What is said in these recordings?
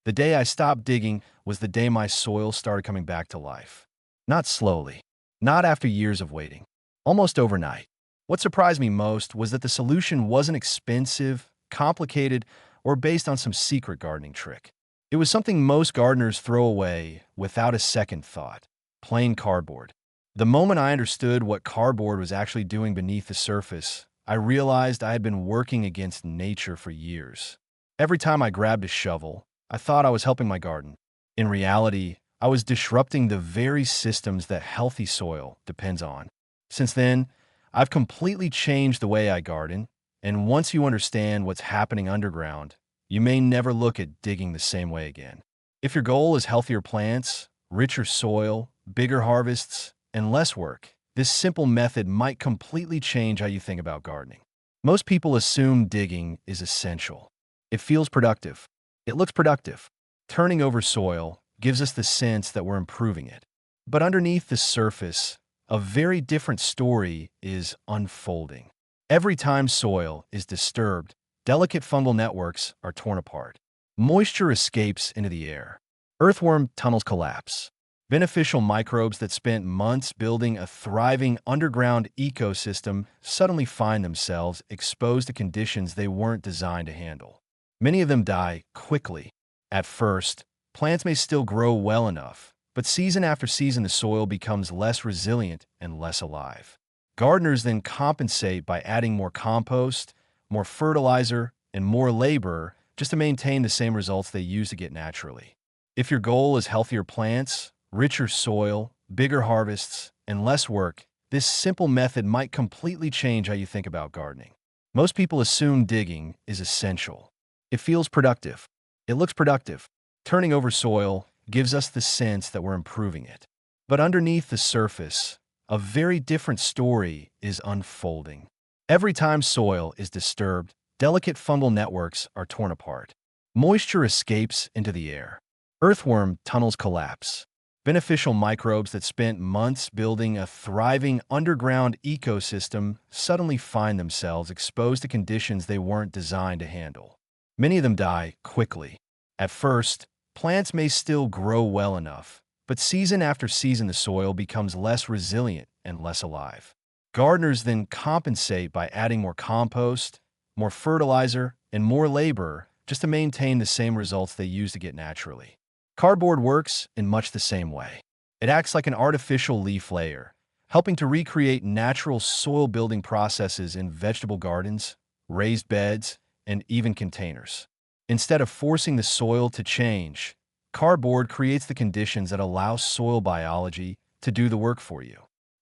The day I stopped digging was the day my soil started coming back to life. Not slowly, not after years of waiting, almost overnight. What surprised me most was that the solution wasn't expensive, complicated, or based on some secret gardening trick. It was something most gardeners throw away without a second thought: plain cardboard. The moment I understood what cardboard was actually doing beneath the surface, I realized I had been working against nature for years. Every time I grabbed a shovel, I thought I was helping my garden. In reality, I was disrupting the very systems that healthy soil depends on. Since then, I've completely changed the way I garden, and once you understand what's happening underground, you may never look at digging the same way again. If your goal is healthier plants, richer soil, bigger harvests, and less work, this simple method might completely change how you think about gardening. Most people assume digging is essential. It feels productive. It looks productive. Turning over soil gives us the sense that we're improving it. But underneath the surface, a very different story is unfolding. Every time soil is disturbed, delicate fungal networks are torn apart. Moisture escapes into the air. Earthworm tunnels collapse. Beneficial microbes that spent months building a thriving underground ecosystem suddenly find themselves exposed to conditions they weren't designed to handle. Many of them die quickly. At first, plants may still grow well enough, but season after season the soil becomes less resilient and less alive. Gardeners then compensate by adding more compost, more fertilizer, and more labor just to maintain the same results they used to get naturally. If your goal is healthier plants, richer soil, bigger harvests, and less work, this simple method might completely change how you think about gardening. Most people assume digging is essential. It feels productive. It looks productive. Turning over soil gives us the sense that we're improving it. But underneath the surface, a very different story is unfolding. Every time soil is disturbed, delicate fungal networks are torn apart. Moisture escapes into the air. Earthworm tunnels collapse. Beneficial microbes that spent months building a thriving underground ecosystem suddenly find themselves exposed to conditions they weren't designed to handle. Many of them die quickly. At first, plants may still grow well enough, but season after season the soil becomes less resilient and less alive. Gardeners then compensate by adding more compost, more fertilizer, and more labor just to maintain the same results they used to get naturally. Cardboard works in much the same way. It acts like an artificial leaf layer, helping to recreate natural soil-building processes in vegetable gardens, raised beds, and even containers. Instead of forcing the soil to change, cardboard creates the conditions that allow soil biology to do the work for you.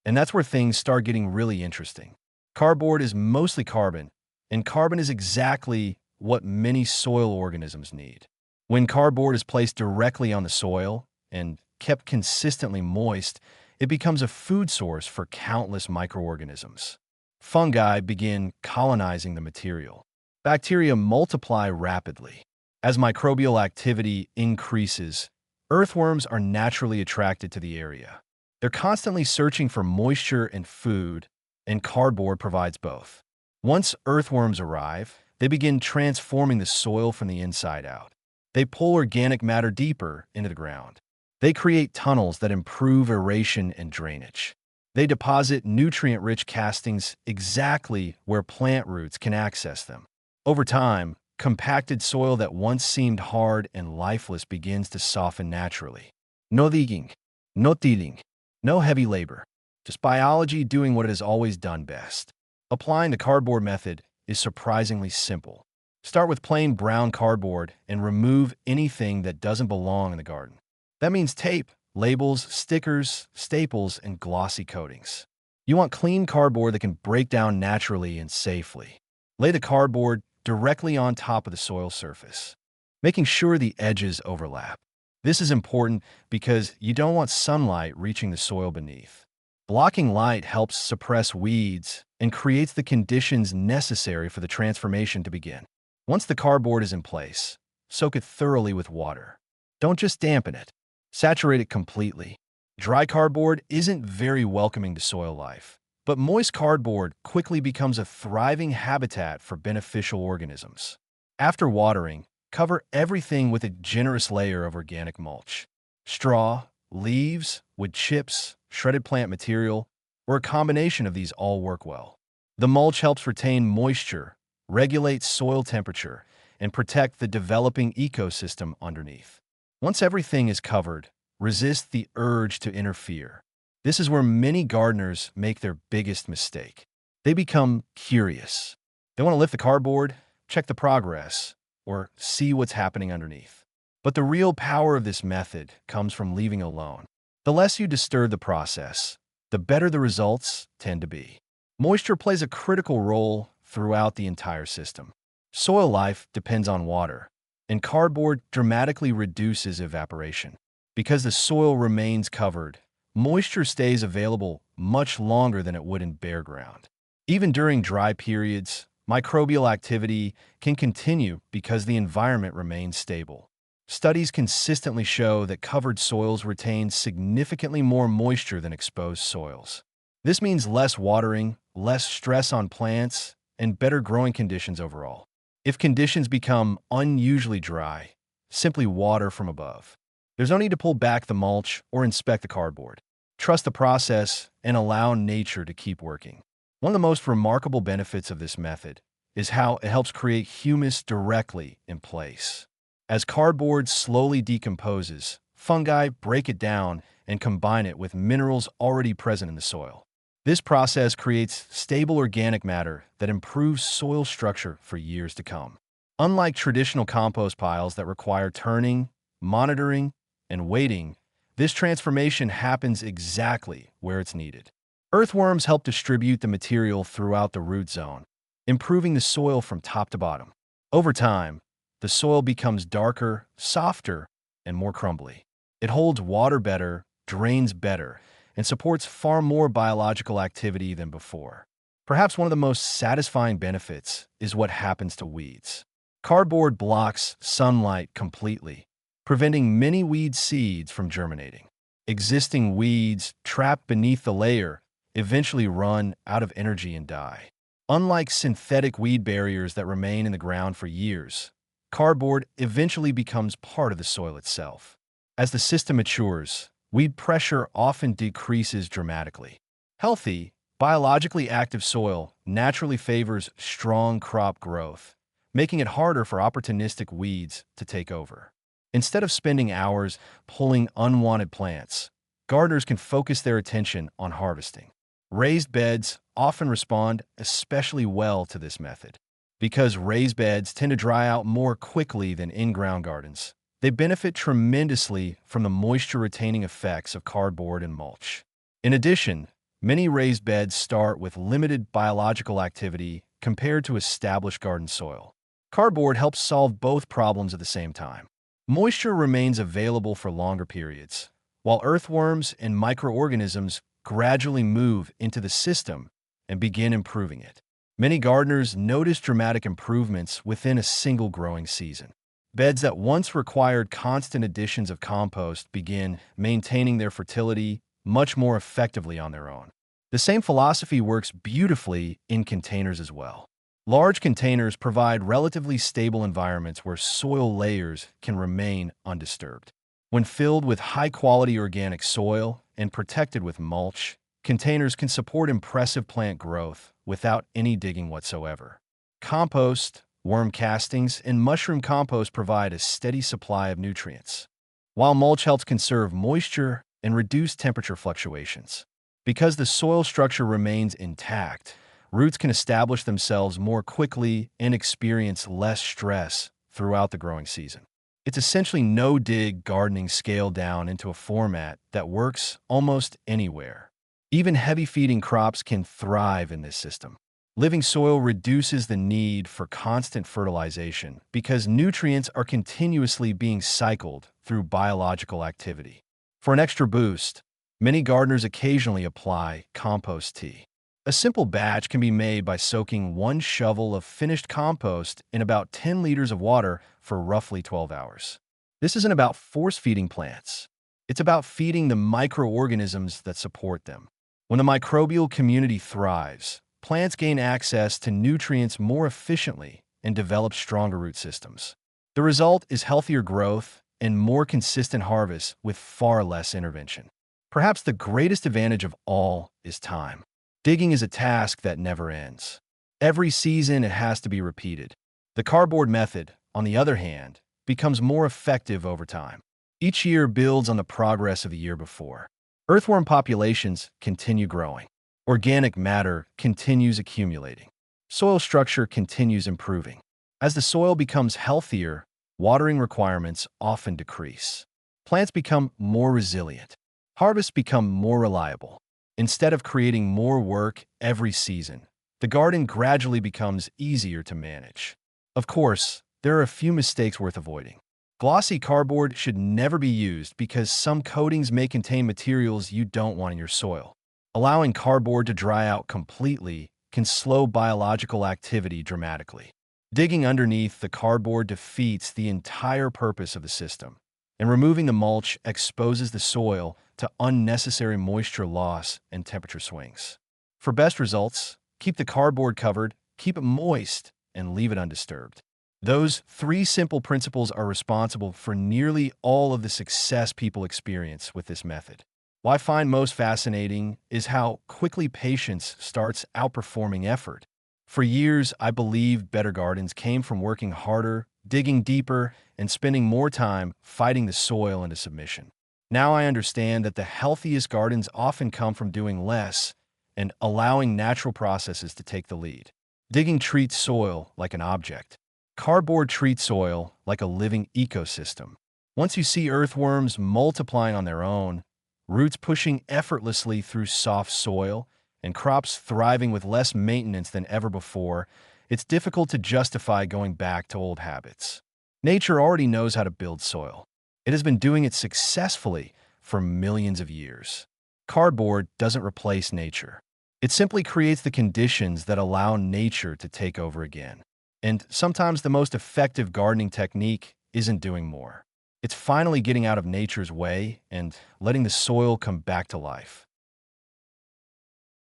And that's where things start getting really interesting. Cardboard is mostly carbon, and carbon is exactly what many soil organisms need. When cardboard is placed directly on the soil and kept consistently moist, it becomes a food source for countless microorganisms. Fungi begin colonizing the material. Bacteria multiply rapidly. As microbial activity increases, earthworms are naturally attracted to the area. They're constantly searching for moisture and food, and cardboard provides both. Once earthworms arrive, they begin transforming the soil from the inside out. They pull organic matter deeper into the ground. They create tunnels that improve aeration and drainage. They deposit nutrient-rich castings exactly where plant roots can access them. Over time, compacted soil that once seemed hard and lifeless begins to soften naturally. No digging, no tilling, no heavy labor. Just biology doing what it has always done best. Applying the cardboard method is surprisingly simple. Start with plain brown cardboard and remove anything that doesn't belong in the garden. That means tape, labels, stickers, staples, and glossy coatings. You want clean cardboard that can break down naturally and safely. Lay the cardboard directly on top of the soil surface, making sure the edges overlap. This is important because you don't want sunlight reaching the soil beneath. Blocking light helps suppress weeds and creates the conditions necessary for the transformation to begin. Once the cardboard is in place, soak it thoroughly with water. Don't just dampen it. Saturate it completely. Dry cardboard isn't very welcoming to soil life, but moist cardboard quickly becomes a thriving habitat for beneficial organisms. After watering, Cover everything with a generous layer of organic mulch. Straw, leaves, wood chips, shredded plant material, or a combination of these all work well. The mulch helps retain moisture, regulate soil temperature, and protect the developing ecosystem underneath. Once everything is covered, resist the urge to interfere. This is where many gardeners make their biggest mistake. They become curious. They want to lift the cardboard, check the progress, or see what's happening underneath. But the real power of this method comes from leaving alone. The less you disturb the process, the better the results tend to be. Moisture plays a critical role throughout the entire system. Soil life depends on water, and cardboard dramatically reduces evaporation. Because the soil remains covered, moisture stays available much longer than it would in bare ground. Even during dry periods, microbial activity can continue because the environment remains stable. Studies consistently show that covered soils retain significantly more moisture than exposed soils. This means less watering, less stress on plants, and better growing conditions overall. If conditions become unusually dry, simply water from above. There's no need to pull back the mulch or inspect the cardboard. Trust the process and allow nature to keep working. One of the most remarkable benefits of this method is how it helps create humus directly in place. As cardboard slowly decomposes, fungi break it down and combine it with minerals already present in the soil. This process creates stable organic matter that improves soil structure for years to come. Unlike traditional compost piles that require turning, monitoring, and waiting, this transformation happens exactly where it's needed. Earthworms help distribute the material throughout the root zone, improving the soil from top to bottom. Over time, the soil becomes darker, softer, and more crumbly. It holds water better, drains better, and supports far more biological activity than before. Perhaps one of the most satisfying benefits is what happens to weeds. Cardboard blocks sunlight completely, preventing many weed seeds from germinating. Existing weeds, trapped beneath the layer, eventually run out of energy and die. Unlike synthetic weed barriers that remain in the ground for years, cardboard eventually becomes part of the soil itself. As the system matures, weed pressure often decreases dramatically. Healthy, biologically active soil naturally favors strong crop growth, making it harder for opportunistic weeds to take over. Instead of spending hours pulling unwanted plants, gardeners can focus their attention on harvesting. Raised beds often respond especially well to this method. Because raised beds tend to dry out more quickly than in-ground gardens, they benefit tremendously from the moisture-retaining effects of cardboard and mulch. In addition, many raised beds start with limited biological activity compared to established garden soil. Cardboard helps solve both problems at the same time. Moisture remains available for longer periods, while earthworms and microorganisms gradually move into the system and begin improving it. Many gardeners notice dramatic improvements within a single growing season. Beds that once required constant additions of compost begin maintaining their fertility much more effectively on their own. The same philosophy works beautifully in containers as well. Large containers provide relatively stable environments where soil layers can remain undisturbed. When filled with high-quality organic soil and protected with mulch, containers can support impressive plant growth without any digging whatsoever. Compost, worm castings, and mushroom compost provide a steady supply of nutrients, while mulch helps conserve moisture and reduce temperature fluctuations. Because the soil structure remains intact, roots can establish themselves more quickly and experience less stress throughout the growing season. It's essentially no-dig gardening scaled down into a format that works almost anywhere. Even heavy-feeding crops can thrive in this system. Living soil reduces the need for constant fertilization because nutrients are continuously being cycled through biological activity. For an extra boost, many gardeners occasionally apply compost tea. A simple batch can be made by soaking 1 shovel of finished compost in about 10 liters of water for roughly 12 hours. This isn't about force-feeding plants. It's about feeding the microorganisms that support them. When the microbial community thrives, plants gain access to nutrients more efficiently and develop stronger root systems. The The result is healthier growth and more consistent harvests with far less intervention. Perhaps the greatest advantage of all is time. Digging is a task that never ends. Every season it has to be repeated. The cardboard method, on the other hand, becomes more effective over time. Each year builds on the progress of the year before. Earthworm populations continue growing. Organic matter continues accumulating. Soil structure continues improving. As the soil becomes healthier, watering requirements often decrease. Plants become more resilient. Harvests become more reliable. Instead of creating more work every season, the garden gradually becomes easier to manage. Of course, there are a few mistakes worth avoiding. Glossy cardboard should never be used because some coatings may contain materials you don't want in your soil. Allowing cardboard to dry out completely can slow biological activity dramatically. Digging underneath the cardboard defeats the entire purpose of the system, and removing the mulch exposes the soil to unnecessary moisture loss and temperature swings. For best results, keep the cardboard covered, keep it moist, and leave it undisturbed. Those three simple principles are responsible for nearly all of the success people experience with this method. What I find most fascinating is how quickly patience starts outperforming effort. For years, I believed better gardens came from working harder, digging deeper, and spending more time fighting the soil into submission. Now I understand that the healthiest gardens often come from doing less and allowing natural processes to take the lead. Digging treats soil like an object. Cardboard treats soil like a living ecosystem. Once you see earthworms multiplying on their own, roots pushing effortlessly through soft soil, and crops thriving with less maintenance than ever before, it's difficult to justify going back to old habits. Nature already knows how to build soil. It has been doing it successfully for millions of years. Cardboard doesn't replace nature. It simply creates the conditions that allow nature to take over again. And sometimes the most effective gardening technique isn't doing more. It's finally getting out of nature's way and letting the soil come back to life.